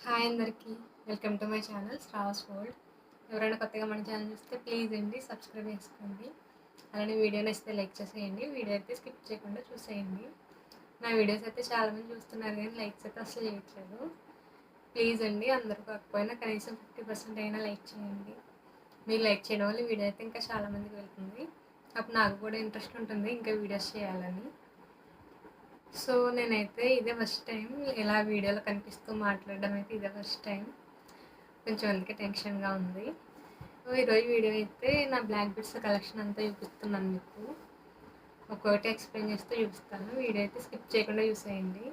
Hi అందరికీ. Welcome to my channel Shravas world. ఎవరైనా కొత్తగా మన ఛానల్ చూస్తే ప్లీజ్ అండి సబ్స్క్రైబ్ చేసుకోండి. అలానే వీడియో నచ్చితే లైక్ చేసేయండి. వీడియో అయితే స్కిప్ చేయకుండా చూసేయండి. నా వీడియోస్ అయితే చాలామంది చూస్తున్నారు కానీ లైక్స్ అయితే అసలు చేయట్లేదు. ప్లీజ్ అండి అందరూ కాకపోయినా కనీసం 50% అయినా లైక్ చేయండి. మీరు లైక్ చేయడం వల్ల వీడియో అయితే ఇంకా చాలామందికి వెళ్తుంది. అప్పుడు నాకు కూడా ఇంట్రెస్ట్ ఉంటుంది ఇంకా వీడియోస్ చేయాలని. సో నేనైతే ఇదే ఫస్ట్ టైం ఇలా వీడియోలో కనిపిస్తూ మాట్లాడడం అయితే ఇదే ఫస్ట్ టైం. కొంచెం అందుకే టెన్షన్గా ఉంది. ఈరోజు వీడియో అయితే నా బ్లాక్ బిట్స్ కలెక్షన్ అంతా చూపిస్తున్నాను మీకు. ఒక్కొక్కటి ఎక్స్ప్లెయిన్ చేస్తూ చూపిస్తాను. వీడియో అయితే స్కిప్ చేయకుండా చూసేయండి.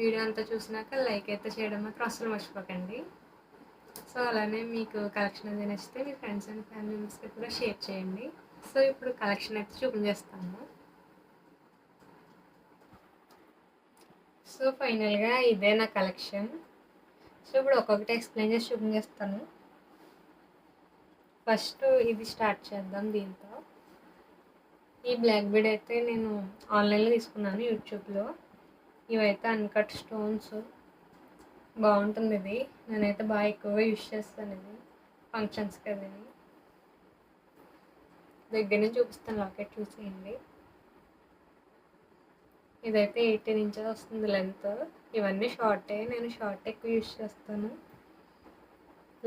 వీడియో అంతా చూసినాక లైక్ అయితే చేయడం మాత్రం అస్సలు మర్చిపోకండి. సో అలానే మీకు కలెక్షన్ అది నచ్చితే మీ ఫ్రెండ్స్ అండ్ ఫ్యామిలీ మెంబర్స్కి కూడా షేర్ చేయండి. సో ఇప్పుడు కలెక్షన్ అయితే చూపించేస్తాను. సో ఫైనల్గా ఇదే నా కలెక్షన్. సో ఇప్పుడు ఒక్కొక్కటి ఎక్స్ప్లెయిన్ చేసి చూపించేస్తాను. ఫస్ట్ ఇది స్టార్ట్ చేద్దాం. దీంతో ఈ బ్లాక్ బీడ్ అయితే నేను ఆన్లైన్లో తీసుకున్నాను యూట్యూబ్లో. ఇవైతే అన్కట్ స్టోన్స్, బాగుంటుంది ఇది. నేనైతే బాగా ఎక్కువగా యూజ్ చేస్తాను ఇది ఫంక్షన్స్కి. అది దగ్గర నుంచి చూపిస్తాను. లాకెట్ చూసేయండి. ఇదైతే 18 ఇంచెస్ వస్తుంది లెంత్. ఇవన్నీ షార్టే, నేను షార్ట్ ఎక్కువ యూజ్ చేస్తాను.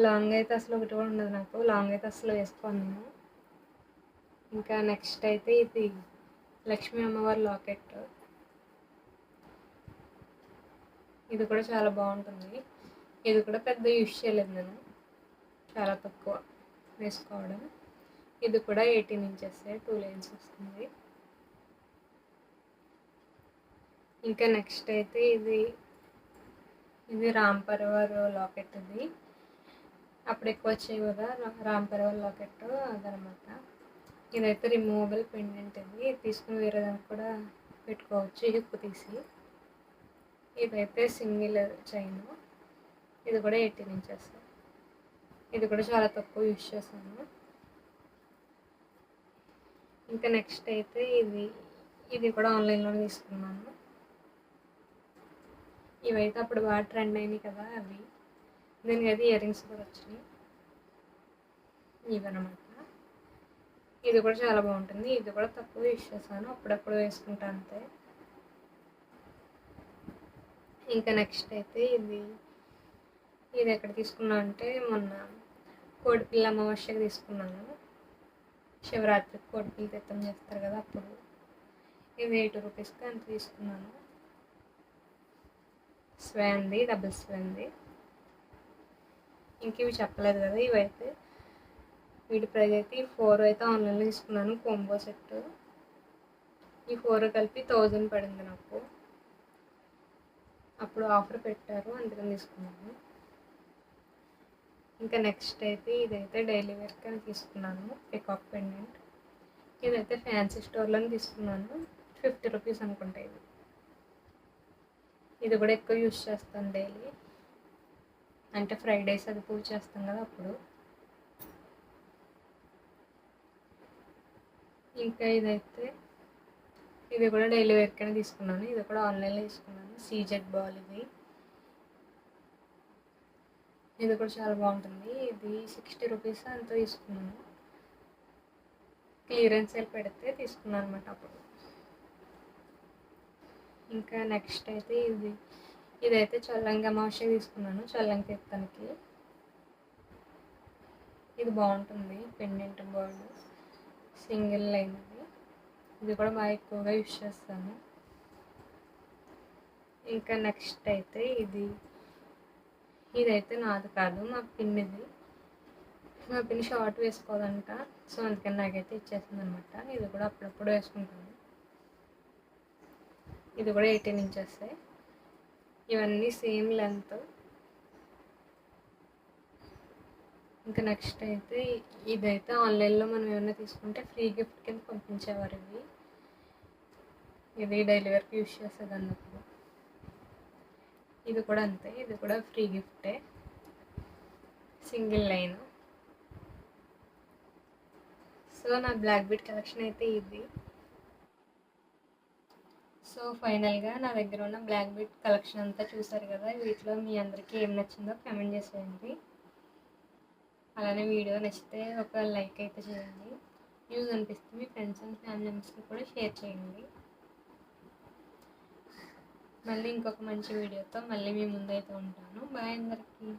లాంగ్ అయితే అసలు ఒకటి కూడా ఉండదు నాకు. లాంగ్ అయితే అసలు వేసుకోను నేను. ఇంకా నెక్స్ట్ అయితే ఇది లక్ష్మీ అమ్మవారి లాకెట్. ఇది కూడా చాలా బాగుంటుంది. ఇది కూడా పెద్ద యూజ్ చేయలేదు నేను, చాలా తక్కువ వేసుకోవడం. ఇది కూడా 18 ఇంచెస్ 2 లైన్స్ వస్తుంది. ఇంకా నెక్స్ట్ అయితే ఇది రామ్ పరవర్ లాకెట్. ఇది అప్పుడు ఎక్కువ వచ్చాయి కదా రామ్ పరవర్ లాకెట్, అదనమాట. ఇదైతే రిమూవబుల్ పెండెంట్. ఇది తీసుకుని వేరే దానికి కూడా పెట్టుకోవచ్చు హిప్ తీసి. ఇదైతే సింగిల్ చైన్. ఇది కూడా 18 ఇంచెస్. ఇది కూడా చాలా తక్కువ యూజ్ చేశాను. ఇంకా నెక్స్ట్ అయితే ఇది కూడా ఆన్లైన్లో తీసుకున్నాను. ఇవైతే అప్పుడు బాగా ట్రెండ్ అయినాయి కదా అవి. దీనికి అయితే ఇయర్ రింగ్స్ కూడా వచ్చినాయి ఇవన్నమాట. ఇది కూడా చాలా బాగుంటుంది. ఇది కూడా తక్కువ యూజ్ చేశాను, అప్పుడప్పుడు వేసుకుంటా అంతే. ఇంకా నెక్స్ట్ అయితే ఇది ఎక్కడ తీసుకున్నా అంటే మొన్న కోడిపిల్ల అమావాస్యకి తీసుకున్నాను. శివరాత్రికి కోడిపిల్ల తీర్థం చేస్తారు కదా అప్పుడు. ఇది 80 రూపీస్కి అంత తీసుకున్నాను. స్వాన్ది, డబుల్ స్వాన్ది. ఇంక ఇవి చెప్పలేదు కదా, ఇవైతే వీటి ప్రైస్ అయితే 4 అయితే ఆన్లైన్లో తీసుకున్నాను కాంబో సెట్. ఈ 4 కలిపి 1000 పడింది నాకు. అప్పుడు ఆఫర్ పెట్టారు అందుకని తీసుకున్నాను. ఇంకా నెక్స్ట్ అయితే ఇదైతే డైలీ వేర్కి అని తీసుకున్నాను, పికాక్ పెండెంట్. ఇదైతే ఫ్యాన్సీ స్టోర్లో తీసుకున్నాను, 50 రూపీస్ అనుకుంటా. ఇది కూడా ఎక్కువ యూజ్ చేస్తాను డైలీ, అంటే ఫ్రైడేస్ అది పూజ చేస్తాం కదా అప్పుడు. ఇంకా ఇది కూడా డైలీ వేర్కనే తీసుకున్నాను. ఇది కూడా ఆన్లైన్లో తీసుకున్నాను, సీజెడ్ బాల్. ఇది కూడా చాలా బాగుంటుంది. ఇది 60 రూపీస్ అంత తీసుకున్నాను, క్లియరెన్స్ సేల్ పెడితే తీసుకున్నాను అనమాట అప్పుడు. ఇంకా నెక్స్ట్ అయితే ఇదైతే చల్లంగి అమావాస్య తీసుకున్నాను, చల్లంగి తీర్థానికి. ఇది బాగుంటుంది పెండెంట్ బర్డ్, సింగిల్ లైన్. ఇది కూడా బాగా ఎక్కువగా యూజ్ చేస్తాను. ఇంకా నెక్స్ట్ అయితే ఇదైతే నాది కాదు, మా పిన్నిది. మా పిన్ని షార్ట్ వేసుకోదంట, సో అందుకని నాకైతే ఇచ్చేసింది అనమాట. ఇది కూడా అప్పుడప్పుడు వేసుకుంటాను. ఇది కూడా 18 ఇంచెస్. ఇవన్నీ సేమ్ లెంత్. ఇంకా నెక్స్ట్ అయితే ఇదైతే ఆన్లైన్లో మనం ఏమైనా తీసుకుంటే ఫ్రీ గిఫ్ట్ కింద పంపించేవారు. ఇది డైలీ వర్క్ యూజ్ చేసేదాన్ని అప్పుడు. ఇది కూడా అంతే, ఇది కూడా ఫ్రీ గిఫ్టే, సింగిల్ లైన్. సో నా బ్లాక్ బీడ్ కలెక్షన్ అయితే ఇది. సో ఫైనల్గా నా దగ్గర ఉన్న బ్లాక్ బీట్ కలెక్షన్ అంతా చూసారు కదా. వీటిలో మీ అందరికీ ఏం నచ్చిందో కామెంట్ చేసేయండి. అలానే వీడియో నచ్చితే ఒక లైక్ అయితే చేయండి. యూజ్ అనిపిస్తే మీ ఫ్రెండ్స్ అండ్ ఫ్యామిలీ మెంబర్స్కి కూడా షేర్ చేయండి. మళ్ళీ ఇంకొక మంచి వీడియోతో మళ్ళీ మీ ముందైతే ఉంటాను. బాయ్ అందరికీ.